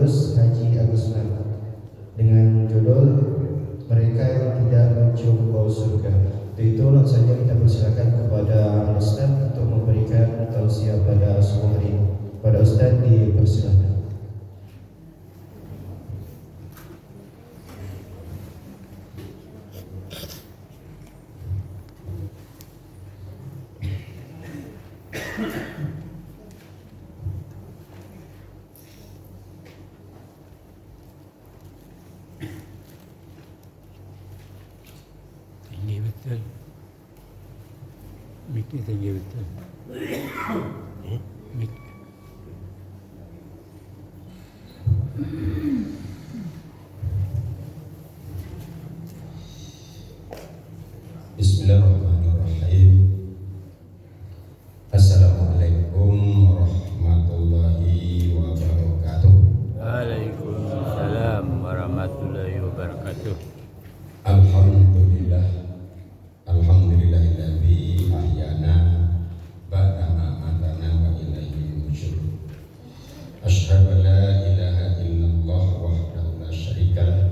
pengurus Haji Agus Nur dengan judul Mereka yang Tidak Mencium Bau Surga. Untuk itu langsung saja kita persilakan kepada Ustaz untuk memberikan tausiah pada semua hari. Pada Ustaz dipersilakan. Tinggi betul. Miknya tinggi betul. Mik. Bismillahirrahmanirrahim. Assalamualaikum warahmatullahi wabarakatuh. Waalaikumsalam warahmatullahi wabarakatuh. Alhamdulillah, alhamdulillahilladzi ahyana ba'da ma amatana wa ilaihi nusyur. Asyhadu an la ilaha illallah wahdahu la syarika lah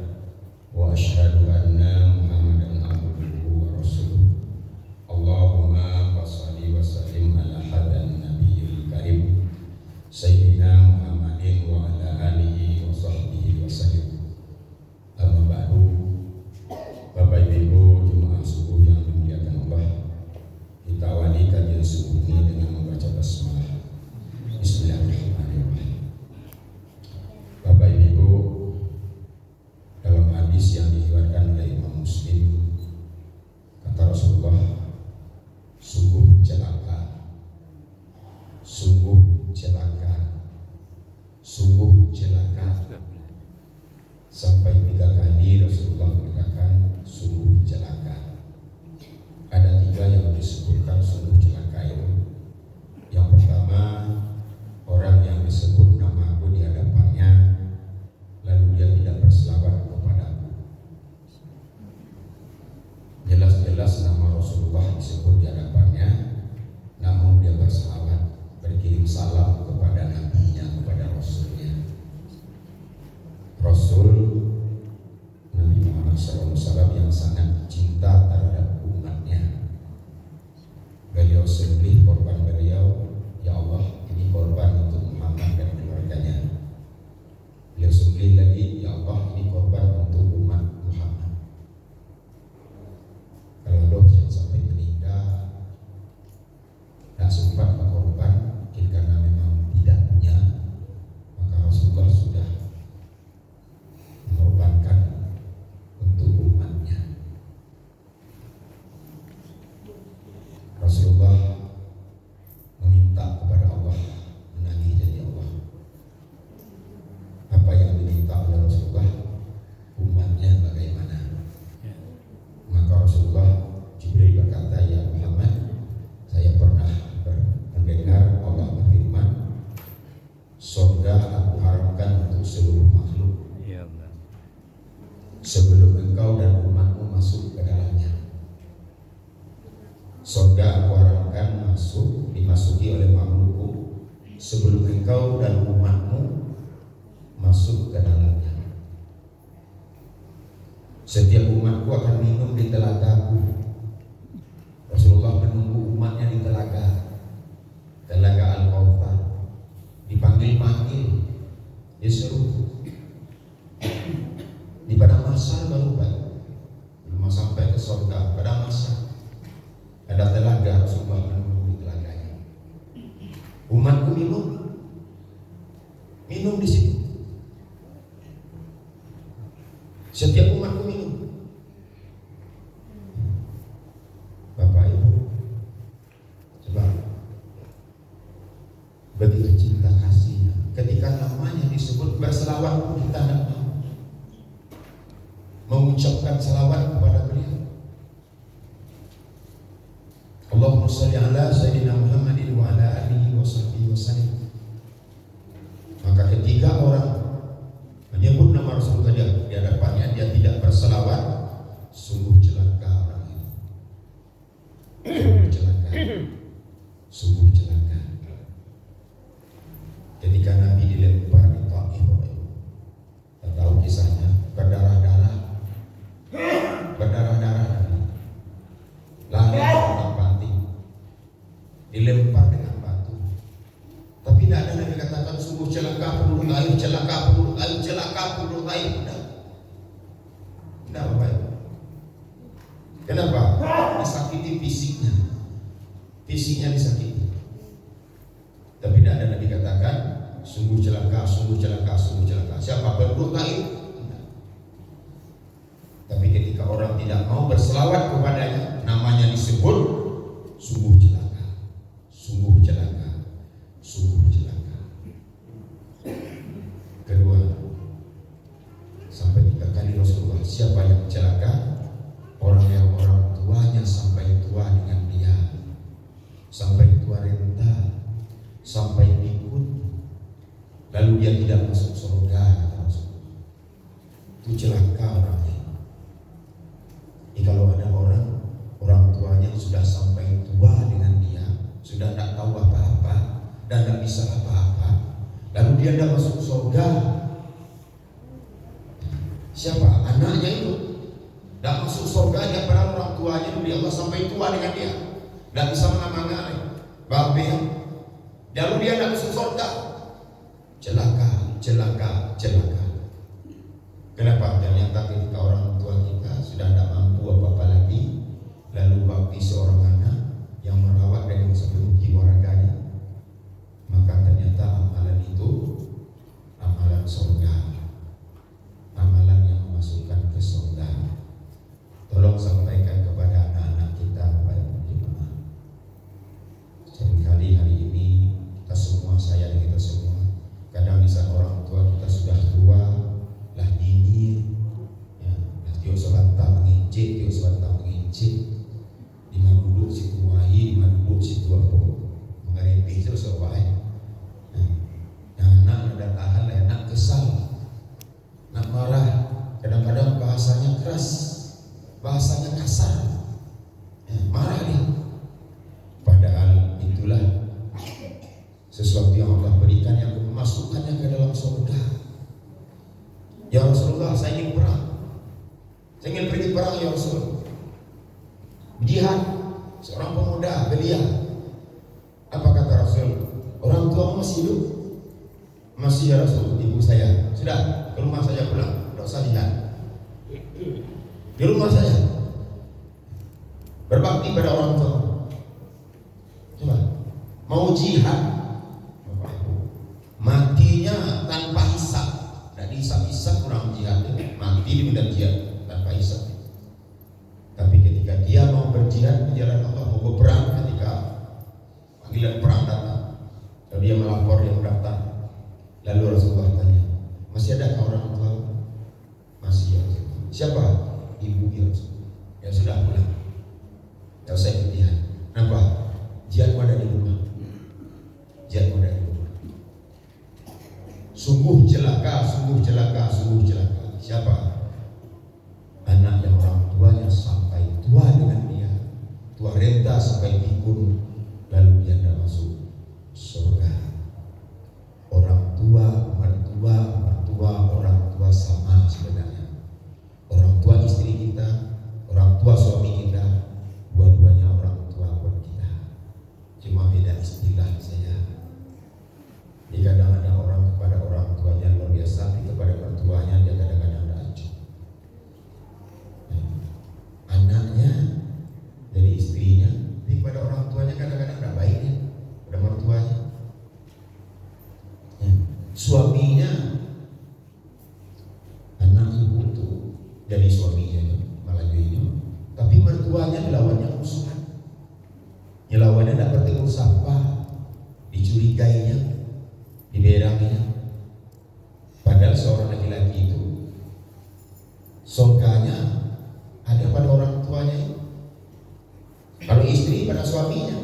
wa asyhadu anna Muhammadan abduhu wa rasuluh. Allahumma shalli wa sallim ala hadan nabiyil karim sayyidina Muhammadin wa ala alihi wa sahbihi wa sallim. Amma ba'du. Bapak Ibu jemaah subuh yang dimuliakan Allah, kita awali kajian subuh ini dengan membaca basmalah. Bismillahirrahmanirrahim. Bapak Ibu, dalam hadis yang diriwayatkan oleh Imam Muslim, kata Rasulullah, sungguh celaka, sungguh celaka, sungguh celaka. Sampai 3 kali Rasulullah mengatakan sungguh celaka. Ada 3 yang disebutkan sungguh celaka itu. Yang pertama, orang yang disebut namaku di hadapannya, lalu dia tidak berselawat kepadaku. Jelas-jelas nama Rasulullah disebut di hadapannya, namun dia berselawat, berkirim salam kepada nabinya, kepada Rasulnya. Rasul Nabi Muhammad SAW yang sangat cinta terhadap umatnya. Beliau sendiri korban beliau, ya Allah ini korban untuk Muhammad dan keluarganya. Beliau sendiri lagi, ya Allah ini korban untuk umat Muhammad. Kalau doh yang sampai meninggal tak sempat berkorban, mungkin karena memang tidak punya, maka Rasulullah sudah mengorbankan untuk umatnya. Rasulullah meminta kepada Allah, menagih janji Allah. Apa yang diminta oleh Rasulullah, umatnya bagaimana? Maka Rasulullah Jibril berkata, ya Muhammad, saya pernah mendengar Allah berfirman, surga aku haramkan untuk seluruh makhluk sebelum engkau dan umatmu masuk ke dalamnya. Surga aku haramkan dimasuki oleh makhlukku sebelum engkau dan umatmu masuk ke dalamnya. Setiap umatku akan minum di telagaku. Rasulullah menunggu umatnya di telaga Al-Kautsar. Dipanggil-panggil, disuruh. Di pada masa baru belum sampai ke surga, pada masa ada telaga, Rasulullah menunggu di telaganya. Umatku minum di situ. Setiap umatku minum. Bapak Ibu, coba begitu cinta kasihnya. Ketika namanya disebut berselawat, kita tidak mengucapkan salawat kepada beliau. Allahumma shalli ala sayyidina Muhammadin wa ala alihi wa sahbihi wasallam. Maka ketika orang menyebut nama Rasulullah di hadapannya, dia tidak berselawat, sungguh celaka orang itu. Sungguh celaka. Sungguh celaka. Ketika Nabi dilempar di Taif, celaka penduduk air, celaka penduduk air, celaka penduduk air. Tidak Bapak Ibu. Kenapa? Disakiti fisiknya. Fisiknya disakiti. Tapi tidak ada Nabi katakan sungguh celaka, sungguh celaka, sungguh celaka. Siapa penduduk air? Tapi ketika orang tidak mau berselawat kepadanya, namanya disebut sungguh celaka, sungguh celaka, sungguh celaka. Kedua, sampai 3 kali Rasulullah, siapa yang celaka? Orang yang orang tuanya sampai tua dengan dia, sampai tua renta, sampai pikun, lalu dia tidak masuk surga. Itu celaka orangnya. Jadi kalau ada orang tuanya sudah sampai tua dengan dia, sudah tidak tahu apa-apa dan tidak bisa apa-apa, lalu dia tidak masuk surga. Siapa? Anaknya itu tidak masuk surga, dia padahal orang tuanya itu Allah sampai tua dengan dia, tidak bisa mengamankan babe, lalu dia tidak masuk surga. Celaka, celaka, celaka. Kenapa? Ternyata ketika orang tua kita sudah tidak mampu apa-apa lagi, lalu bakti seorang anak yang merawat dengan sepenuh jiwa raganya, maka ternyata amalan itu amalan surga, amalan yang memasukkan ke surga. Tolong sampaikan kepada anak-anak kita, Bapak Ibu jemaah. Seringkali hari ini kita semua, saya dan kita semua, kadang di saat orang tua kita sudah tua, lah nyinyir, ya, lah tiok sebantah mengincik, tiok sebantah mengincik, di mana duduk si tuai, di mana duduk si tua pun mengarepi terus apa ya. Nah, anak ada tahan lah, anak kesal, nak marah, kadang-kadang bahasanya keras, bahasanya kasar, ya, marah dia. Padahal itulah sesuatu yang Allah berikan yang memasukkannya ke dalam surga. Ya Rasulullah, saya ingin perang, saya ingin pergi perang ya Rasul. Jihad, seorang pemuda belia. Apa kata Rasul? Orang tua masih hidup? Masih ya Rasul, ibu saya. Sudah, ke rumah saja pulang, tidak usah jihad. Di rumah saya berbakti pada orang tua. Coba, mau jihad, Bapak Ibu, matinya tanpa hisab. Tidak dihisab-hisab kurang jihad, mati di medan jihad tanpa hisab. Tapi ketika dia mau berjihad di jalan Allah, mau berperang, ketika panggilan perang datang, lalu dia melapor, dia mendaftar. Lalu Rasulullah tanya, masih ada orang tua? Masih ya Rasulullah. Siapa? Ibu ya Rasulullah. Ya sudah pulang, tidak usah ikut jihad. Kenapa? Jihad ada di rumah. Jihad ada di rumah. Sungguh celaka, sungguh celaka, sungguh celaka. Siapa? Anak yang orang tuanya sampai tua dengan dia, tua renta sampai pikun, lalu dia tidak masuk surga. Orang tua, mertua, orang tua sama sebenarnya. Orang tua istri kita, orang tua suami kita, dua-duanya orang tua buat kita. Cuma beda istilah saja. Jadi kadang ada orang kepada orang tuanya luar biasa, tapi kepada mertuanya dia kadang-kadang tidak acuh. Anaknya dari istrinya, tapi kepada orang tuanya kadang-kadang tidak baik ya, pada mertuanya. Suaminya, anak ibu itu dari suaminya malah jadi, tapi mertuanya dilawannya musuhan. Dilawannya tidak bertemu sapa, dicurigainya, diberanginya. Padahal seorang laki-laki itu surganya ada pada orang tuanya. Kalau istri pada suaminya,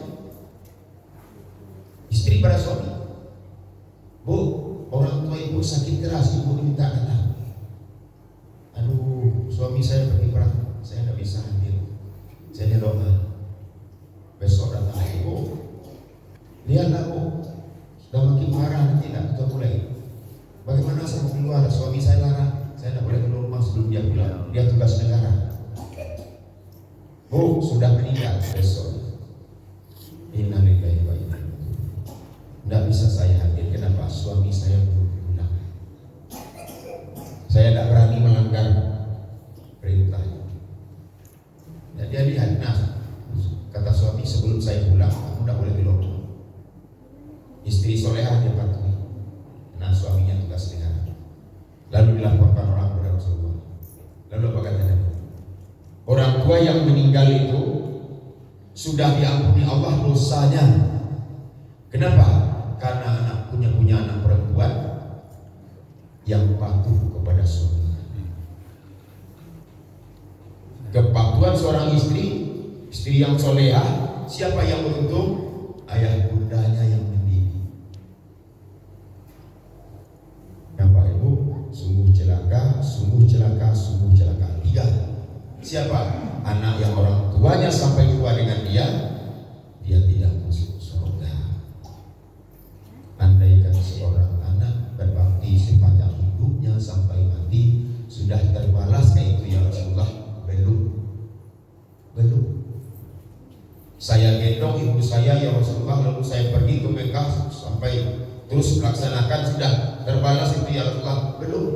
istri pada suami. Bu, orang tua ibu sakit keras, ibu diminta datang. Aduh, suami saya pergi perang, saya tidak bisa hadir. Saya doa, besok datang ibu. Lihatlah bu, sudah makin marah, nanti tidak ketemu lagi. Bagaimana saya mau keluar? Suami saya larang, saya tidak boleh keluar rumah sebelum dia pulang. Dia tugas negara. Bu, sudah meninggal besok. Innalillahi wa inna ilaihi raji'un. Tidak bisa saya hadir. Kenapa? Pak, suami saya belum pulang. Saya tidak berani melanggar perintah. Dan dia lihat, nah, kata suami, sebelum saya pulang, kamu tidak boleh belok. Istri solehah dia patuhi. Nah, suaminya tugas pelihara. Lalu dilaporkan orang kepada Rasulullah. Lalu apa kata Nabi? Orang tua yang meninggal itu sudah diampuni Allah dosanya. Kenapa? Karena punya anak perempuan yang patuh kepada suami. Kepatuhan seorang istri yang solehah, siapa yang beruntung? Ayah bundanya yang mendidik. Bapak Ibu, sungguh celaka, sungguh celaka, sungguh celaka. 3. Siapa? Anak yang orang tuanya sampai tua dengan dia tidak masuk surga. Andaikan seorang anak berbakti sepanjang hidupnya sampai mati, sudah terbalas kayak itu ya Rasulullah? Belum. Saya gendong ibu saya ya Rasulullah, lalu saya pergi ke Mekah sampai terus melaksanakan, sudah terbalas itu ya Rasulullah? Belum.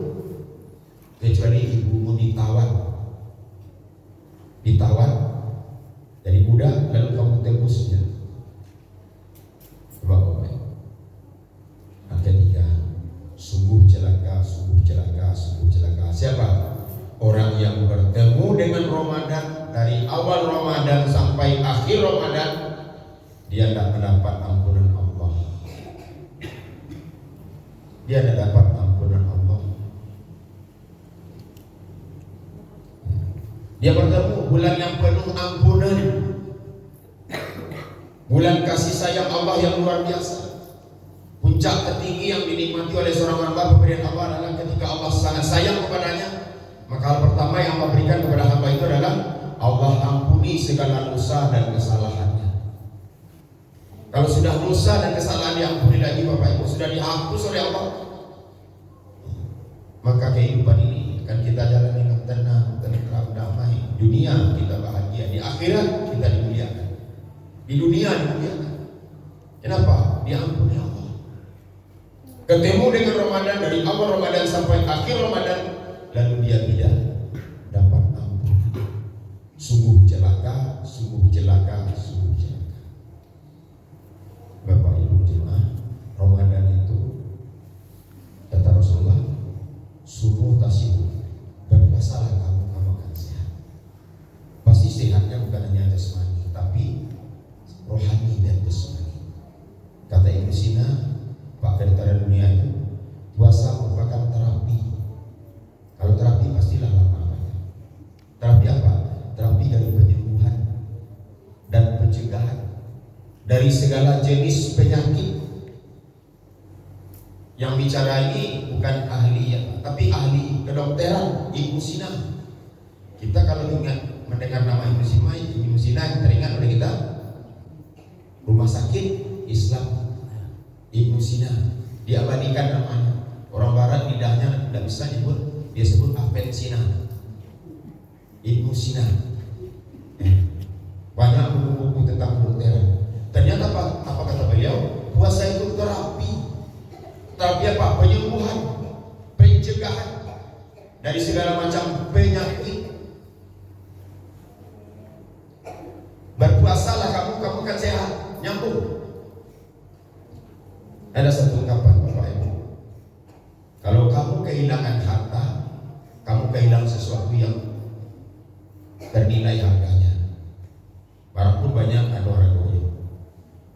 Kecuali ibumu ditawan dari budak, lalu kamu tebusnya. Bapak-bapak, yang ketiga, sungguh celaka, sungguh celaka, sungguh celaka. Siapa? Orang yang bertemu dengan Ramadan, dari awal Ramadan sampai akhir Ramadan, dia tidak mendapat ampunan Allah. Dia tidak dapat ampunan Allah. Dia bertemu bulan yang penuh ampunan, bulan kasih sayang Allah yang luar biasa. Puncak tertinggi yang dinikmati oleh seorang hamba pemberian Allah adalah ketika Allah sangat sayang kepadanya. Maka hal pertama yang Allah berikan kepada hamba itu adalah Allah ampuni segala dosa dan kesalahannya. Kalau sudah dosa dan kesalahan diampuni lagi Bapak Ibu, sudah dihapus oleh Allah, maka kehidupan ini akan kita jalani dengan tenang, tentram, damai. Dunia kita bahagia, di akhirat kita dimuliakan. Di dunia dimuliakan. Kenapa? Diampuni Allah. Ketemu dengan Ramadan, dari awal Ramadan sampai akhir Ramadan, lalu dia tidak dapat ampun. Sungguh celaka, sungguh celaka, sungguh celaka. Bapak Ibu jemaah, Ramadan itu kata Rasulullah, sumuh tasihu, berpuasalah kamu akan sehat. Pasti sehatnya bukan hanya jasmani, tapi rohani dan jasmani. Kata Ibnu Sina, pakar dunia itu, puasa merupakan terapi. Kalau terapi pastilah lama-lamanya. Terapi apa? Terapi dari penyembuhan dan pencegahan dari segala jenis penyakit. Yang bicara ini bukan ahli ya, tapi ahli kedokteran, Ibnu Sina. Kita kalau ingat mendengar nama Ibnu Sina, teringat oleh kita rumah sakit Islam Ibnu Sina. Diabadikan namanya. Orang barat lidahnya tidak bisa nyebut, dia sebut Apensina. Ibnu Sina. Banyak buku-buku tentang kedokteran. Ternyata apa kata beliau? Puasa itu terapi. Terapi apa? Penyembuhan, pencegahan dari segala macam penyakit. Berpuasalah kamu akan sehat. Nyambung. Ada satu ungkapan Bapak Ibu, kalau kamu kehilangan harta, kamu kehilangan sesuatu yang ternilai harganya. Barang pun banyak ada ragonya.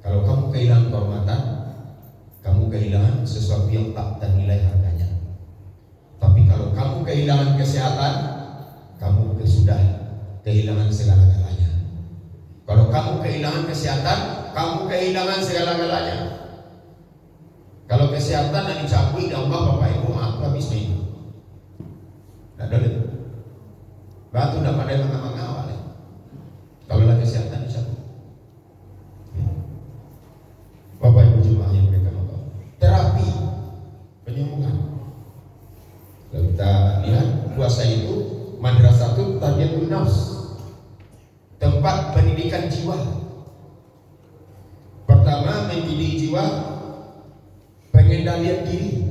Kalau kamu kehilangan kehormatan, kamu kehilangan sesuatu yang tak ternilai harganya. Tapi kalau kamu kehilangan kesehatan, kamu sudah kehilangan segala-galanya. Kalau kamu kehilangan kesehatan, kamu kehilangan segala-galanya. Kalau kesehatan yang dicabut di Allah Bapak Ibu, aku habis hidup. Tidak ada itu. Batu tidak ada yang mengawal. Kalau lah kesehatan dicabut. Bapak Ibu jemaah yang mereka mau terapi penyembuhan. Kalau kita lihat puasa itu madrasatut tarbiyatun nafs, tempat pendidikan jiwa. Pertama mendidik jiwa pengendalian diri.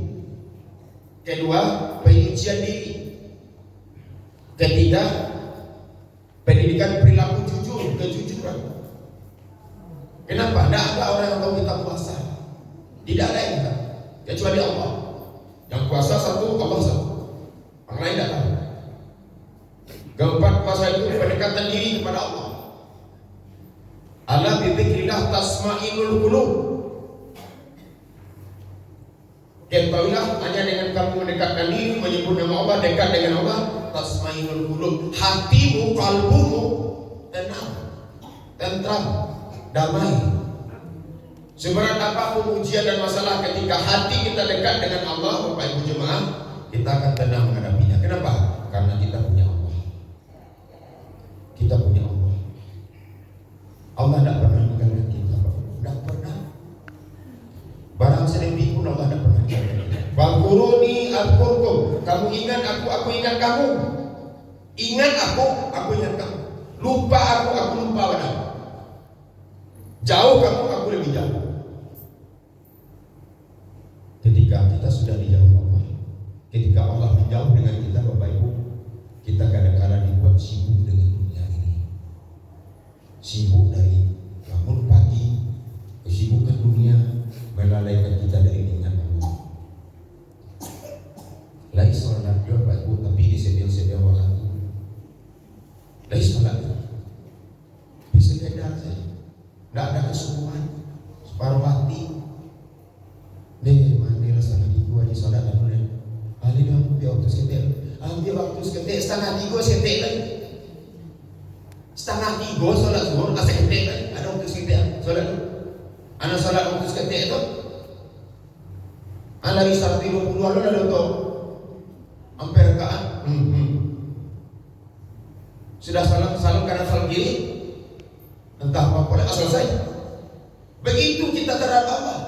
Kedua, penyucian diri. Ketiga, pendidikan perilaku jujur, kejujuran. Kenapa? Tidak ada orang yang tahu kita puasa. Tidak ada yang tahu, kecuali Allah. Yang puasa satu, Allah satu. Orang lain tidak tahu. Keempat, puasa itu pendekatan diri kepada Allah. Ala bidzikrillah tasma'inul qulub. Ketahuilah hanya dengan kamu mendekatkan diri, menyebut nama Allah, dekat dengan Allah, tasma'inul qulub. Hatimu, kalbumu tenang, tentram, damai. Seberat apapun ujian dan masalah, ketika hati kita dekat dengan Allah, Bapak Ibu jemaah, kita akan tenang menghadapinya. Kenapa? Karena kita punya Allah. Kita punya Allah. Allah tidak pernah meninggalkan kita, tidak pernah. Barang sedikit pun Allah tidak pernah meninggalkan kita. Fadhkuruni azkurkum. Kamu ingat aku ingat kamu. Ingat aku ingat kamu. Lupa aku lupa padamu. Jauh kamu, aku lebih jauh. Ketika kita sudah dijauh Allah, ketika Allah menjauh dengan kita, Bapak Ibu, kita kadang-kadang dibuat sibuk dengan dunia ini. Sibuk dari bangun pagi, kesibukan dunia melalaikan kita dari nikmat Allah. Lai salat dia Bapak Ibu, tapi disedia-sedia waktu. Lai salat bisa kedar saja. Tidak ada kesungguhan, separuh hati. Deh, mana rasanya di gua di salat dan mulai. Ali dah ambil waktu seketik. Ambil waktu seketik setengah 3 seketik lagi. Setengah 3 salat zuhur asal seketik lagi. Ada waktu seketik salat. Anak salat waktu seketik itu. Anak di 150 lalu ada untuk hampir rakaat. Sudah salam kanan salam kiri. Entah apa boleh selesai. Begitu kita terhadap Allah.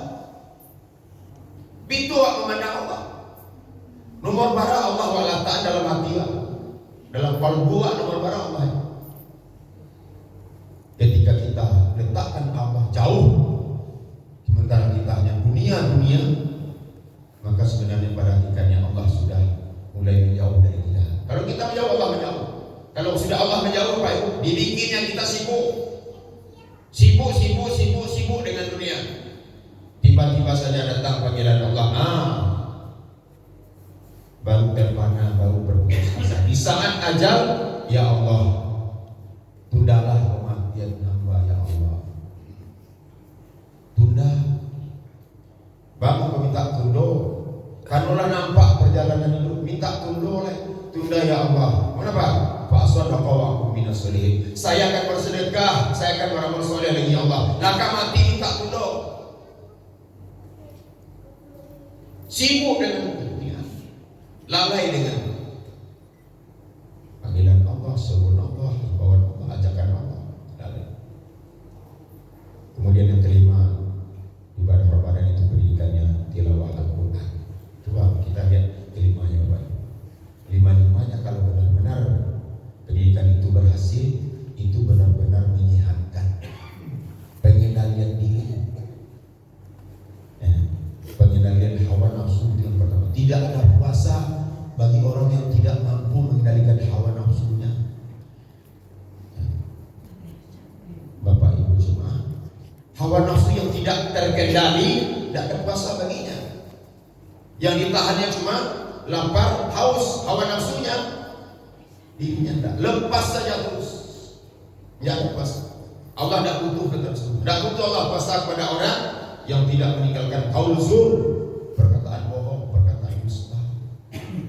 Itu memandang Allah. Nomor bara Allah wala ta'ala dalam hati, dalam kalbu nomor bara Allah. Ketika kita letakkan Allah jauh, sementara kita hanya dunia, maka sebenarnya pada hakikatnya Allah sudah mulai menjauh dari kita. Kalau kita menjauh, Allah menjauh. Kalau sudah Allah menjauh, Pak Ibu, dibikinnya kita sibuk dengan dunia. Tiba-tiba saja datang panggilan Allah. Baru terpana, baru berputus asa. Di saat ajal, ya Allah, tundalah kematian hamba, ya Allah. Tunda. Baru kau minta tundo. Kanulah nampak perjalanan hidup, minta tundo oleh. Tunda ya Allah. Kenapa? Fa'aswadaqawakum minas solihin. Saya akan bersedekah, saya akan beramal soleh lagi ya Allah. Laka mati minta tundo. Sibuk dengan dunia, lalai dengan panggilan Allah, seruan Allah, himbauan Allah, ajakan Allah, lalai. Kemudian yang kelima, ibadah Ramadan itu pendidikannya tilawah Al-Quran. Coba kita lihat kelimanya Bapak. Lima-limanya kalau benar-benar pendidikan itu berhasil, itu benar-benar menyehatkan pengendalian diri. Pengendalian hawa nafsu yang pertama. Tidak ada puasa bagi orang yang tidak mampu mengendalikan hawa nafsunya. Bapak Ibu jemaah, hawa nafsu yang tidak terkendali, tidak ada puasa baginya. Yang ditahannya cuma lapar, haus, hawa nafsunya, dirinya tidak. Lepas saja terus. Tidak ada puasa. Allah tidak butuh tersebut. Tidak butuh Allah puasa kepada orang yang tidak meninggalkan qaul zur, perkataan bohong, perkataan dusta.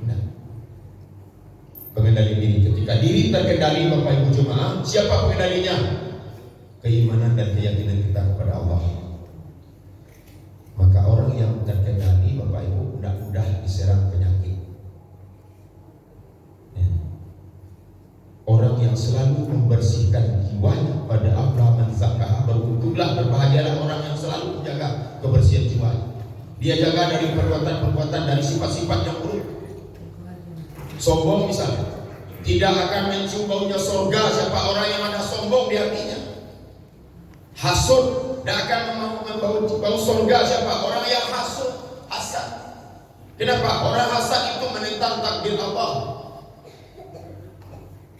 Nah, pengendali diri. Ketika diri terkendali, Bapak Ibu jemaah, siapa pengendalinya? Keimanan dan keyakinan kita kepada Allah. Maka orang yang terkendali, Bapak Ibu, tidak mudah diserang penyakit. Orang yang selalu membersihkan jiwanya, pada aflah man zakkaha, beruntunglah, berbahagialah orang yang selalu menjaga kebersihan jiwanya. Dia jaga dari perbuatan-perbuatan, dari sifat-sifat yang buruk. Sombong misalnya, tidak akan mencium baunya surga siapa orang yang ada sombong di hatinya. Hasud, tidak akan membau surga siapa orang yang hasud. Kenapa? Orang hasad itu menentang takdir Allah.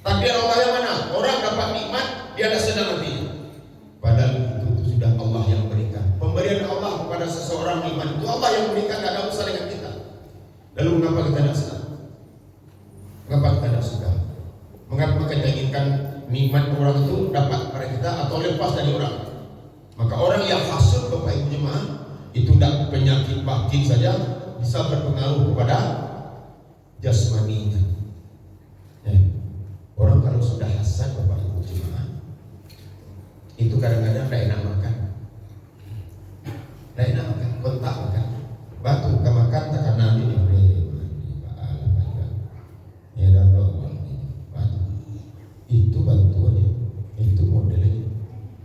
Takdir Allah yang mana? Orang dapat nikmat, dia ada senang hati. Padahal itu sudah Allah yang berikan. Pemberian Allah kepada seseorang nikmat itu Allah yang berikan, tidak ada urusan dengan kita. Lalu mengapa kita tidak senang? Mengapa kita tidak suka? Mengapa kita inginkan nikmat orang itu dapat pada kita atau lepas dari orang? Maka orang yang hasud, Bapak Ibu jemaah, itu tidak penyakit batin saja, bisa berpengaruh kepada jasmaninya. Orang kalau sudah hasad, Bapak Ibu jemaah, itu kadang-kadang tidak enak makan. Tidak enak makan, bentak makan. Batu ke makan tak kena ini. Ya dan batu. Itu bantuannya, itu modelnya.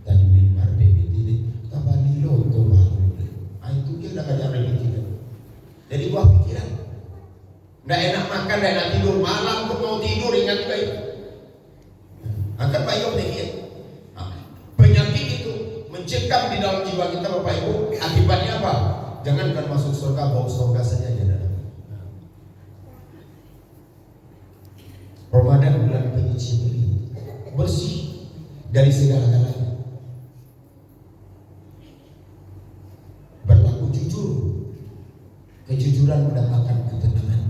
Tadi beli PBT ini, tabali lo to baru. Itu kita kajar lagi kita. Jadi buah pikiran. Tidak enak makan, tidak enak tidur. Malam pun mau tidur ingat baik. Angkat baik dikit. Penyakit itu mencekam di dalam jiwa kita, Bapak Ibu. Akibatnya apa? Jangankan masuk surga, bau surga saja dia dalam. Ramadan bulan penyuci diri, bersih dari segala-galanya. Berlaku jujur. Kejujuran mendatangkan ketenangan,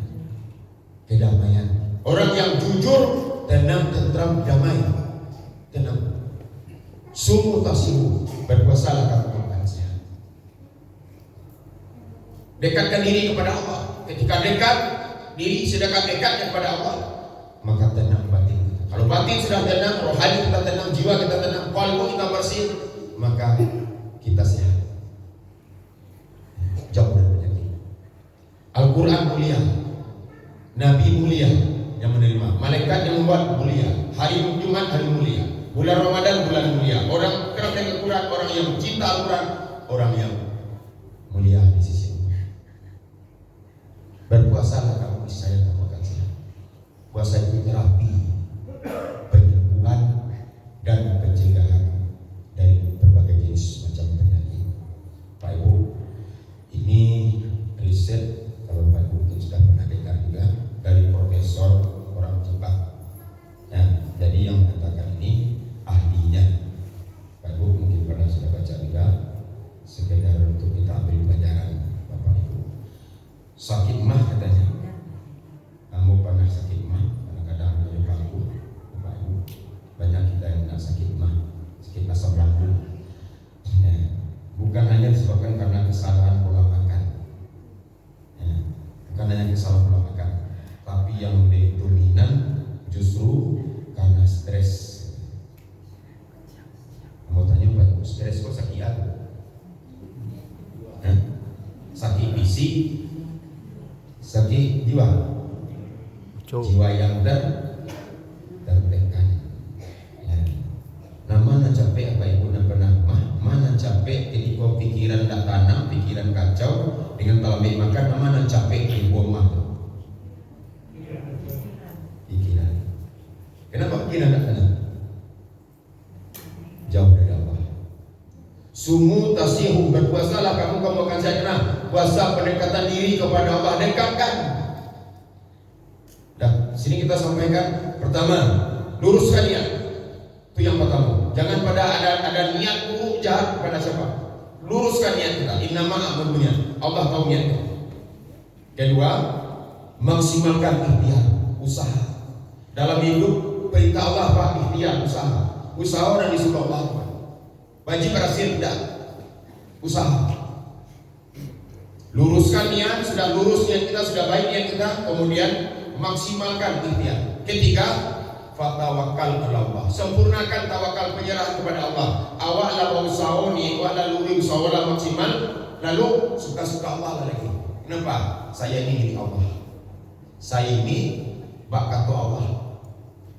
kedamaian. Orang yang jujur, tenang, tentram, damai, tenang. Sumu tasimu, berpuasalah kamu makan sehat. Dekatkan diri kepada Allah. Ketika dekat diri, sedekat-dekatnya kepada Allah, maka tenang batin kita. Kalau batin sudah tenang, rohani kita tenang, jiwa kita tenang, kalbu kita bersih, maka kita sehat. Jauh dari penyakit. Al-Quran mulia, Nabi mulia yang menerima, malaikat yang membuat mulia, hari Jumat hari mulia, bulan Ramadan bulan mulia. Orang kerap dengan Quran, orang yang cinta Al-Quran, orang yang mulia di sisi Allah. Berpuasalah kamu, saya kamu akan sehat. Puasa itu terapi, penyembuhan dan pencegahan dari berbagai jenis macam penyakit. Pak Ibu, ini riset, kalau Pak Ibu mungkin sudah pernah dengar juga dari profesor orang Jepang. Ya, jadi yang mengatakan ini ahlinya. Pak Ibu mungkin pernah sudah baca juga, sekedar untuk kita ambil pelajaran, Bapak Ibu. Sakit mah katanya. Kamu pernah sakit mah? Kadang-kadang punya bangku, Bapak Ibu. Banyak kita yang kena sakit mah, sakit asam lambung. Ya, bukan hanya disebabkan karena kesalahan pola makan. Ya, bukan hanya kesalahan pola makan, tapi yang lebih dominan justru karena stres. Kamu tanya Pak Ibu, stres kok sakit apa? Sakit fisik, sakit jiwa. Jiwa yang tertekan. Ya. Nah, mana capek apa Ibu nak pernah mana capek ketika pikiran tak tanam, pikiran kacau dengan talabik makan, mana capek di buang mata. Pikiran. Kenapa pikiran tak tanam? Jauh dari Allah. Sumu tasihu, berpuasalah kamu akan sejahtera. Puasa pendekatan diri kepada Allah, dekatkan. Dah, sini kita sampaikan pertama, luruskan niat. Itu yang pertama. Jangan pada ada niat buruk jahat kepada siapa. Luruskan niat kita. Innama a'malu niat. Allah tahu niat kita. Kedua, maksimalkan ikhtiar, usaha. Dalam hidup perintah Allah apa? Ikhtiar, usaha. Usaha orang disuruh Allah. Wajib berhasil tidak? Usaha. Luruskan niat, sudah lurus niat kita, sudah baik niat kita, kemudian maksimalkan ikhtiar. Ketiga, fatawakal ala Allah. Sempurnakan tawakal, penyerah kepada Allah. Awak lah usaha ni, awak lah luri usaha lah maksimal, lalu suka-suka Allah lagi. Kenapa? Saya ini milik Allah. Saya ini bakat Allah.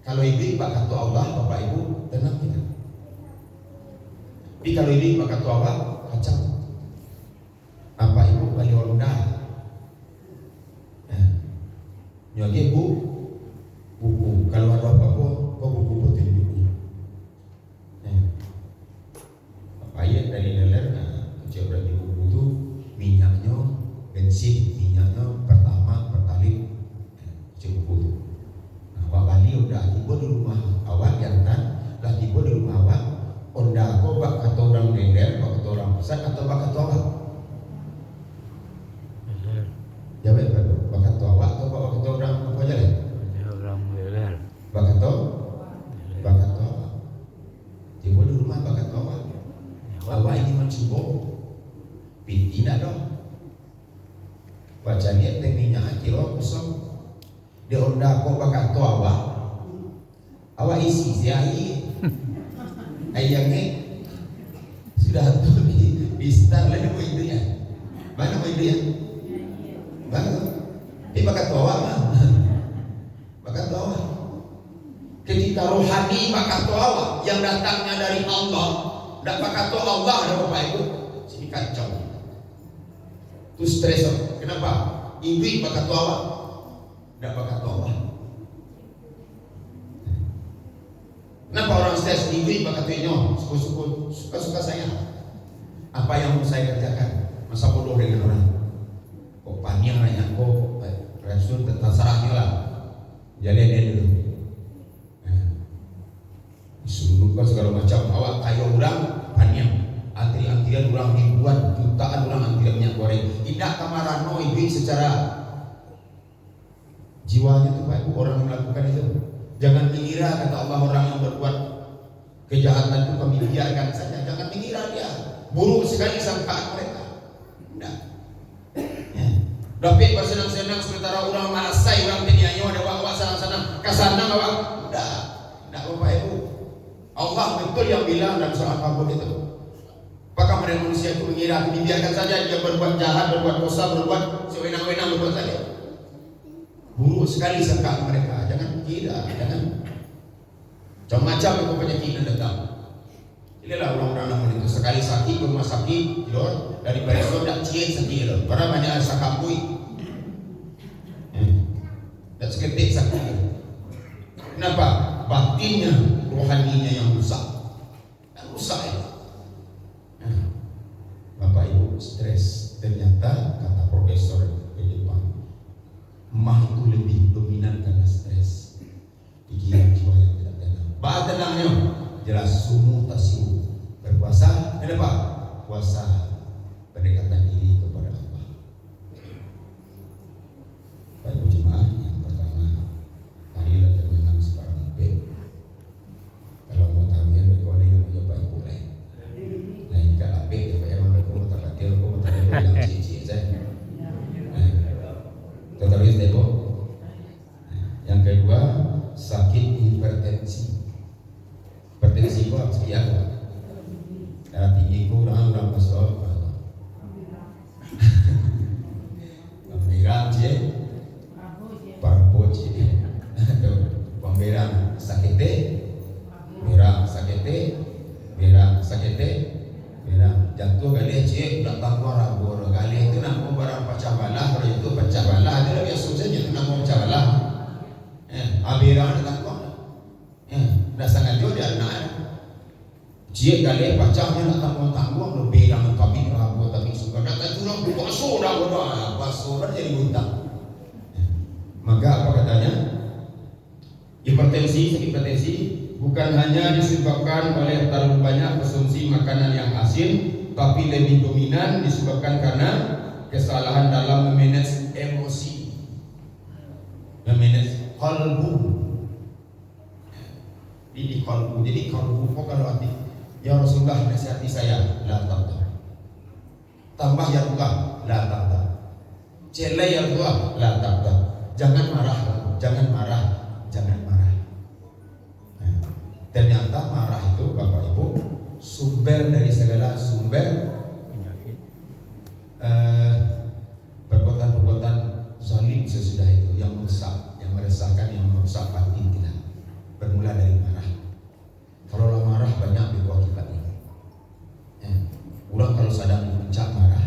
Kalau ini bakat Allah, Bapak Ibu, tenang kita. Tapi kalau ini bakat Allah, kacau. Bapak Ibu balik orang dah. Nyagi buku. Kalau ada apa-apa, kau buku putih buku. Apa ya dari leler? Coba berarti buku itu minyaknya, bensin, minyaknya pertama. baca niat teminya kilo kosong dia onda kok bakal to awak isi siai ayangnya sudah tuh di start lah mau itu ya mana mau itu ya mana dia bakal to awak bakal to awak ketika rohani bakal to awak yang datangnya dari Allah tidak bakal to Allah ada Bapak Ibu sini kacau itu stres. Kenapa? Ibu bakal to awak tidak bakal to awak. Kenapa orang stres? Ibu bakal to inyo suka-suka saya. Apa yang mau saya kerjakan? Masa bodoh dengan orang? Kok panjang nanya kok Rasul terserahnya lah. Jalan dia dulu. Disuruh lupa segala macam. Awak kayu orang panjang. Antri-antrian orang ribuan, jutaan orang antrian minyak goreng. Tidak kamarano ibu secara jiwanya tuh Pak Ibu orang yang melakukan itu. Jangan mengira kata Allah orang yang berbuat kejahatan itu kami biarkan saja. Jangan mengira dia buruk sekali sangkaan mereka. Tidak. Tapi bersenang-senang sementara orang marasai orang penyanyi ada bawa sana-sana kasana bawa. Tidak Bapak Ibu. Allah betul yang bilang dalam surah Al-Kabut itu. Apakah mereka manusia itu mengira dibiarkan saja dia berbuat jahat, berbuat dosa, berbuat sewenang-wenang berbuat saja? Buruk sekali sangkaan mereka. Jangan jangan macam-macam itu penyakit yang datang. Inilah orang-orang namun itu sekali sakit ke rumah sakit, tidur dari barisor tak ciet sakit loh. Karena banyak sakapui. Dan seketik sakit. Kenapa? Batinnya, rohaninya yang rusak. Rusak ya. Bapak Ibu stres. Ternyata kata profesor di Jepang, mah itu lebih dominan karena stres. Pikiran jiwa yang tidak tenang. Bah tenangnya jelas sumu tasiu. Berpuasa, kenapa? Puasa pendekatan diri kepada Allah. Bapak Ibu jemaah, yang pertama marilah termenang sekarang B. Kalau mau tampil berkuali yang mencoba Ibu lain. Lain kalau B, emang berkuali tak katil, aku mau tampil yang cici saya. Tetapi Ibu. Yang kedua, sakit hipertensi. Hipertensi itu apa sih ya? Darah tinggi kurang kolesterol. Pemberan je, parbo je. Pemberan sakete, merah sakete, merah sakete, merah jatuh galih je, datang orang bor galih itu nak barang pecah balah, kalau itu pecah balah, ada lagi susahnya itu nak pecah balah. Abiran datang kau, dah sangat jauh dia nak. Jika galih pecahnya nak tanggung lebih dalam kami ragu tapi suka datang curang basuh dah bodoh, basuh dah jadi buntang. Maka apa katanya? Hipertensi bukan hanya disebabkan oleh terlalu banyak konsumsi makanan yang asin, tapi lebih dominan disebabkan karena kesalahan dalam memanage emosi, memanage kalbu. Ini kalbu, jadi kalbu kok kalau hati. Ya Rasulullah nasihati saya, la taqta. Tambah ya Allah, la taqta. Celai ya Allah, la taqta. Jangan marah, jangan marah, jangan marah. Ternyata marah itu Bapak Ibu sumber dari segala sumber perbuatan-perbuatan zalim sesudah itu yang merusak, yang meresahkan, yang merusak batin kita. Bermula dari marah. Kalau marah banyak buah akibatnya. Orang kalau sedang di puncak marah,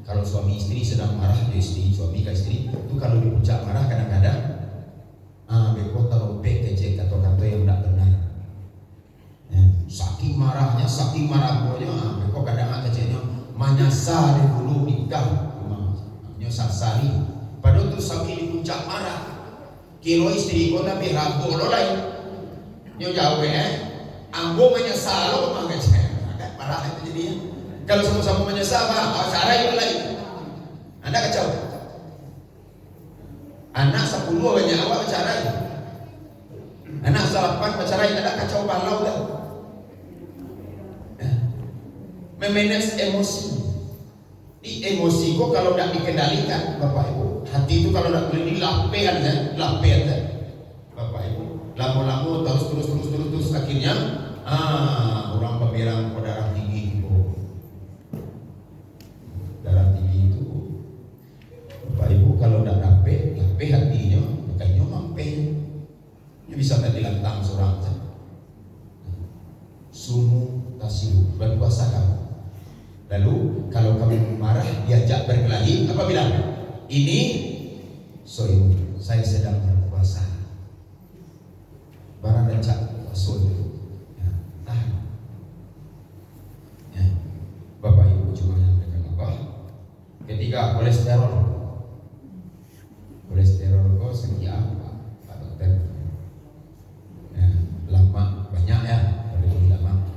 kalau suami istri sedang marah, istri suami ke istri itu kalau di puncak marah kadang-kadang beko taruh kecek atau kata yang tidak benar. Saking marahnya, saking marah pokoknya beko kadang keceknya menyasar dulu nikah, menyasari. Padahal tu suami di puncak marah, kilo istri kau tapi ragu lo lain, nyo jauh Ambo menyesal lo kemana agak parah itu jadinya. Kalau sama-sama menyesal, cara itu lagi. Anda kacau. Anak 10 banyak awak bercerai. Anak 8 bercerai, Anda kacau balau dah. Memanage emosi. Di emosi kok kalau tidak dikendalikan, Bapak Ibu, hati itu kalau tidak boleh dilapekan ya, Bapak Ibu, lama-lama terus akhirnya orang pemirang darah tinggi itu. Darah tinggi itu, Bapak Ibu kalau tidak lape hatinya, makanya mampe. Ini bisa tadi lantang seorang saja. Sumu tasiru, berpuasa kamu. Lalu kalau kamu marah diajak berkelahi, apa bilang? Ini soim, saya sedang berpuasa. Barang rencak puasa itu, ya, tahan. Ya. Bapak Ibu cuma yang dengan apa? Ketiga, kolesterol kok segi apa, Pak Dokter? Ya, lama banyak ya, kalau lama.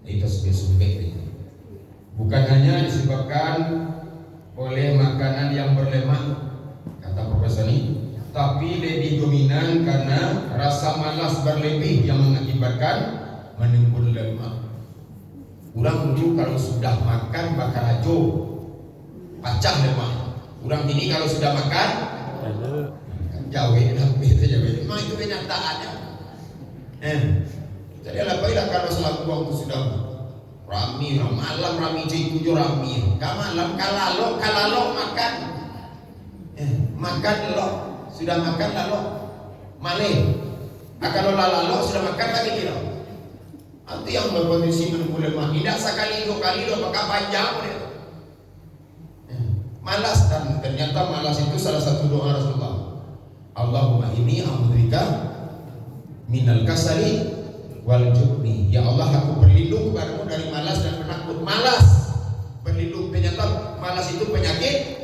Itu subek-subek. Bukan hanya disebabkan oleh makanan yang berlemak, kata Profesor ini, tapi lebih dominan karena rasa malas berlebih yang mengakibatkan menimbul lemak. Orang dulu kalau sudah makan bakal ajo, pacah lemak. Orang ini kalau sudah makan, jauh memang itu kenyataannya. Jadi alhamdulillah kalau selaku waktu sudah rami, malam rami tujuh rami, malam kalau makan, makan lo sudah makan lalu malih, kalau lalu sudah makan lagi kira. Nanti yang berkondisi menunggu lemah, tidak sekali dua kali lo maka panjang dia. Malas, dan ternyata malas itu salah satu doa Rasulullah. Allahumma inni a'udzubika minal kasali wal jubni. Ya Allah, aku berlindung kepadamu dari malas dan penakut. Malas berlindung, ternyata malas itu penyakit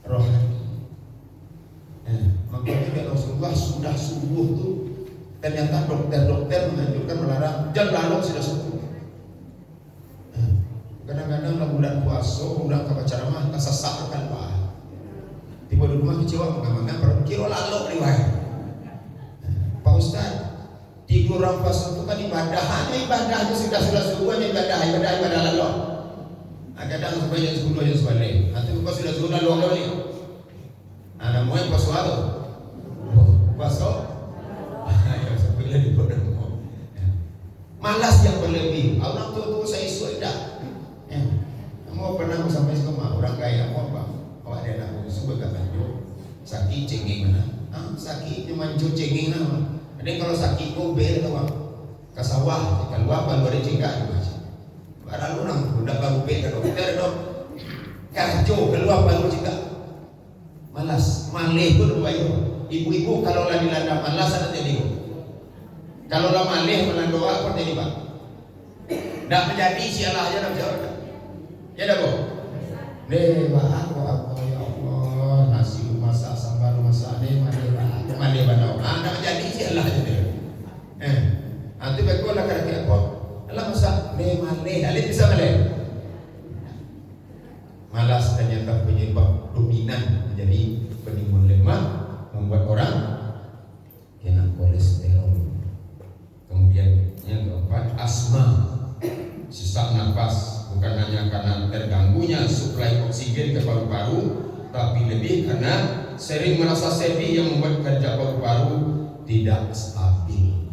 rohani. Makanya Rasulullah sudah subuh tuh, ternyata dokter menganjurkan melarang jam lalu sudah subuh. Kadang-kadang lah bulan puasa, bulan kabar ceramah, kesesak kan Pak. Tiba di rumah kecewa, mengamankan kira lalu riwayat. Pak Ustaz, tidur orang puasa itu kan ibadah, hanya ibadah itu sudah semuanya ibadah lalu. Kadang sebanyak 10 aja sebalik. Nanti bukan sudah lalu ni. Ada mau yang puasa tu, puasa. Ya sampai di pada malas yang berlebih. Orang tu saya sudah. Mau pernah sampai sama orang kaya mau apa? Awak ada nak subuh kata sakit cengeng mana? Sakit cuma cengeng nama. Ada kalau sakit kau bel tu ke sawah, keluar baru ada cengkak juga. Barang orang sudah baru bel ke dokter dok. Kacau keluar baru cengkak. Malas, malih pun baik. Ibu-ibu kalau lagi dilanda malas ada jadi. Kalau lah malih melanda apa jadi pak? Dah menjadi sialah aja dah jawab. Ya dah bu. Dewa aku ya Allah, nasi masak sambal masak ni mandi bandau. Dah menjadi sialah aja dia. Nanti baiklah lah kira-kira apa? Allah masak ni malih, alih bisa malih. Malas ternyata penyebab dominan menjadi penimbun lemak, membuat orang kena kolesterol. Kemudian yang keempat, asma, sesak nafas, bukan hanya karena terganggunya suplai oksigen ke paru-paru, tapi lebih karena sering merasa sedih yang membuat kerja paru-paru tidak stabil.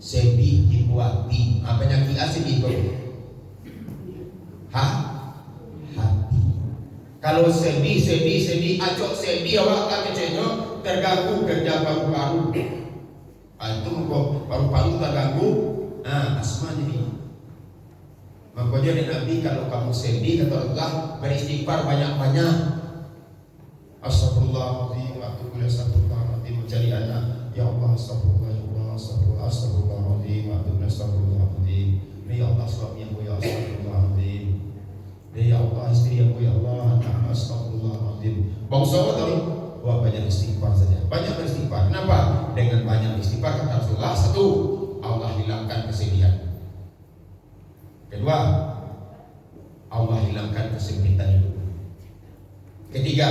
Sedih dibuati, apa yang sedih itu? Hati. Kalau sedih, acok sedih awak tak kecenya terganggu kerja paru-paru. Itu paru-paru terganggu, asma jadi. Makanya Nabi kalau kamu sedih kata Allah beristighfar banyak-banyak. Astagfirullahaladzim, astagfirullahaladzim, mencari anak. Ya Allah, astagfirullahaladzim, astagfirullahaladzim. Ya Allah, suami aku ya astagfirullahaladzim. Ya Allah, istri aku ya Allah, astagfirullahaladzim. Bangsa apa tadi? Wah, banyak istighfar saja. Banyak beristighfar. Kenapa? Dengan banyak istighfar kata Rasulullah, satu, Allah hilangkan kesedihan. Kedua, Allah hilangkan kesempitan hidup. Ketiga,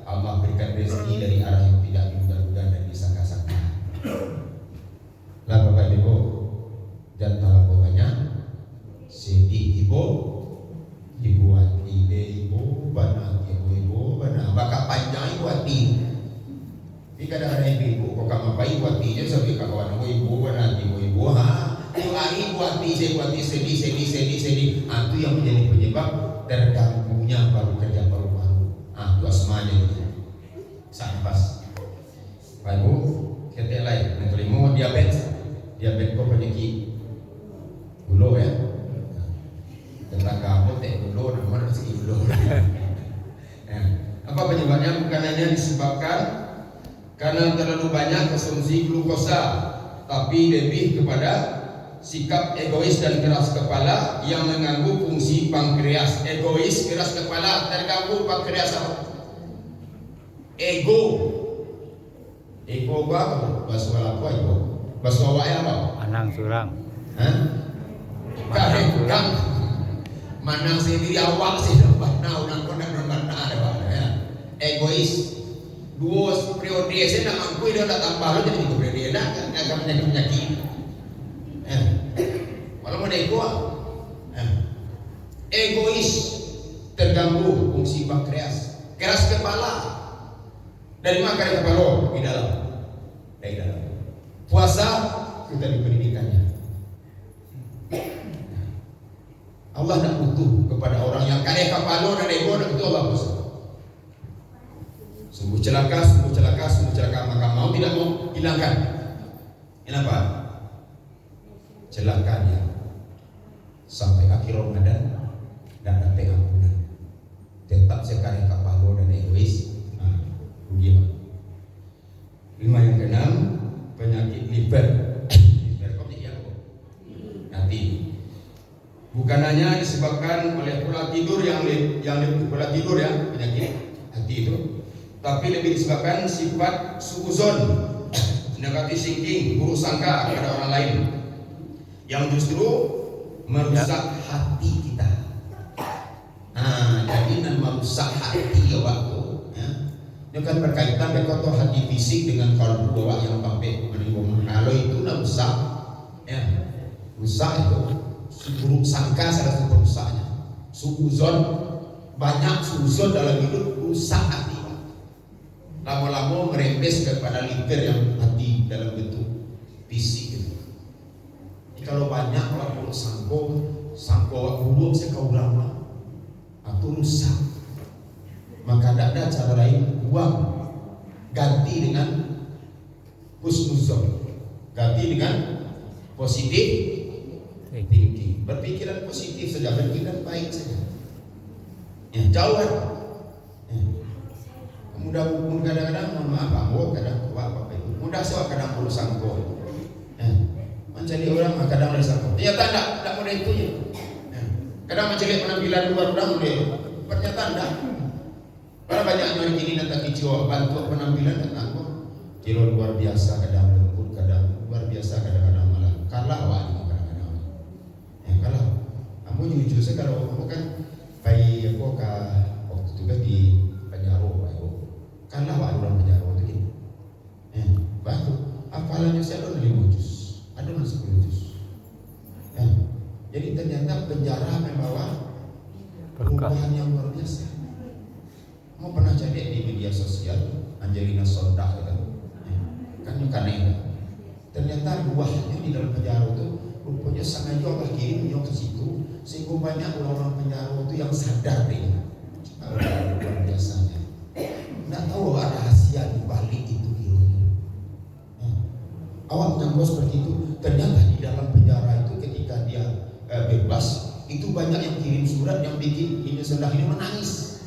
Allah berikan rezeki dari arah yang tidak diduga-duga dan disangka-sangka. Lah Bapak Ibu, dan malah banyak sedih ibu dibuat Ika dah ada ibu kau kama pai buati je sampai kawan ibu nanti ibu ha. Itu hari buati sedih. Itu yang menjadi penyebab terganggunya paru-paru. Itu asmanya itu. Sampas. Pak Ibu, kita lain. Yang kelima diabetes kau penyakit gula ya. Tentang kamu teh gula, nama rezeki gula. Apa penyebabnya? Bukan hanya disebabkan karena terlalu banyak konsumsi glukosa, tapi lebih kepada sikap egois dan keras kepala yang mengganggu fungsi pankreas. Egois, keras kepala, terganggu pankreas apa? Ego apa? Bahasa apa ego? Bahasa awak apa? Anang surang. Kahengkang. Manang sendiri awak sih dapat nang ya. Egois. Dua periode saya nak mangkui dia tak tambah jadi itu periode nak akan menjadi penyakit. Kalau mana ego, egois, terganggu fungsi pankreas, keras kepala. Dari mana keras kepala? Dari dalam. Puasa kita di pendidikannya. Allah nak butuh kepada orang yang keras kepala dan ego, nak butuh Allah puasa. Sungguh celaka, maka mau tidak mau hilangkan. Kenapa? Celakanya sampai akhir Ramadan dan dapat ampunan. Tetap sekali kapalo dan egois. Bagaimana? 5 yang keenam, penyakit liver. Liver kok penyakit apa? Hati. Bukan hanya disebabkan oleh pola tidur yang pola tidur ya, penyakit hati itu. Tapi lebih disebabkan sifat suuzon, negatif thinking, buruk sangka kepada orang lain yang justru merusak hati kita. Jadi merusak hati waktu. Ini kan berkaitan dengan hati fisik dengan kalbu bawah yang sampai menimbulkan. Kalau itu rusak, rusak itu buruk sangka salah satu rusaknya. Suuzon, banyak suuzon dalam hidup rusak hati. Lama-lama merembes kepada liver yang hati dalam bentuk fisik itu. Kalau banyak orang sangko buruk sekau lama atau rusak, maka tidak ada cara lain buang, ganti dengan husnuzon, ganti dengan positif thinking, berpikiran positif saja, berpikiran baik saja. Jauhan. Mudah kadang-kadang mohon maaf ambo kadang apa itu mudah sewa kadang perlu sangko mencari orang kadang ada sangko ternyata tidak mudah itu ya kadang mencari penampilan luar mudah ternyata tidak karena banyak orang ini datang kicau bantu penampilan datang kok kilo luar biasa kadang lembut kadang luar biasa kadang-kadang malah kalah kadang-kadang kalah kamu jujur sih kalau kamu kan bayi aku waktu itu kan di penjara karena orang penjara itu gini, batu, apalannya saya ada 5 juz, ada 10 juz. Jadi ternyata penjara membawa perubahan yang luar biasa. Mau pernah cari di media sosial Angelina Sondak kan itu. Ternyata buahnya di dalam penjara itu rupanya sengaja Allah kirim ke situ sehingga banyak orang-orang penjara itu yang sadar dengan luar biasanya. Tidak tahu ada rahasia di balik itu kironya. Awak nyangkut seperti itu. Ternyata di dalam penjara itu ketika dia bebas, itu banyak yang kirim surat yang bikin ini Sondak ini menangis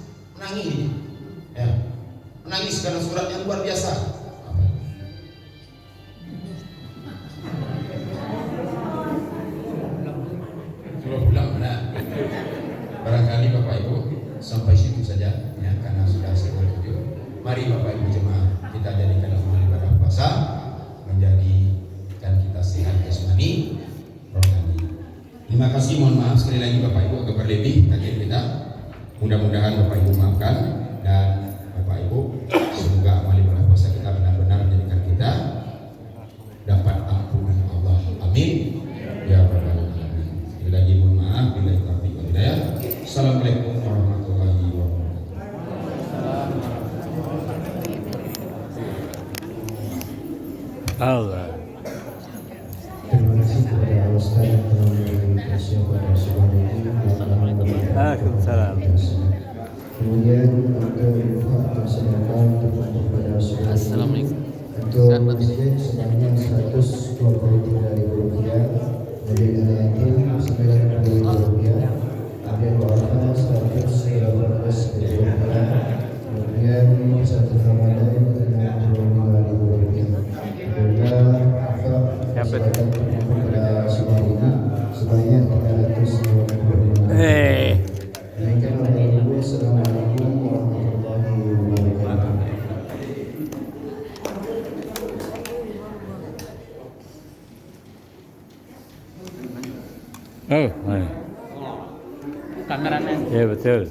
ini. Menangis karena surat yang luar biasa. Pulang benar. Barangkali Bapak Ibu sampai situ saja ya, karena sudah setengah 7. Mari Bapak Ibu jemaah kita jadikan amal ibadah puasa menjadikan kita sehat jasmani, rohani. Terima kasih, mohon maaf sekali lagi Bapak Ibu agak berlebih kajian kita. Mudah-mudahan Bapak Ibu maafkan dan Bapak Ibu semoga amal ibadah puasa kita benar-benar menjadikan kita dapat ampunan Allah. Amin. Ya Rabbal alamin. Sekali lagi mohon maaf bila taufiq wal hidayah. Assalamualaikum warahmatullahi wabarakatuh. Allah. Terima kasih kepada Ustaz yang telah memberi persiapan pada sebuah ini. Waalaikumsalam. Kemudian untuk infak atau sedekah untuk kepada sebuah ini. Assalamualaikum. Untuk masjid sebanyak Rp123.000, kemudian yatim Rp90.000, kemudian wakaf Rp118.000, kemudian satu Ramadan Rp65.000. Juga infak sedekah kepada sebuah ini sebanyak Rp325.000. Demikian oleh Ibu. Assalamualaikum warahmatullahi wabarakatuh. Oh, Kameranya. ya betul.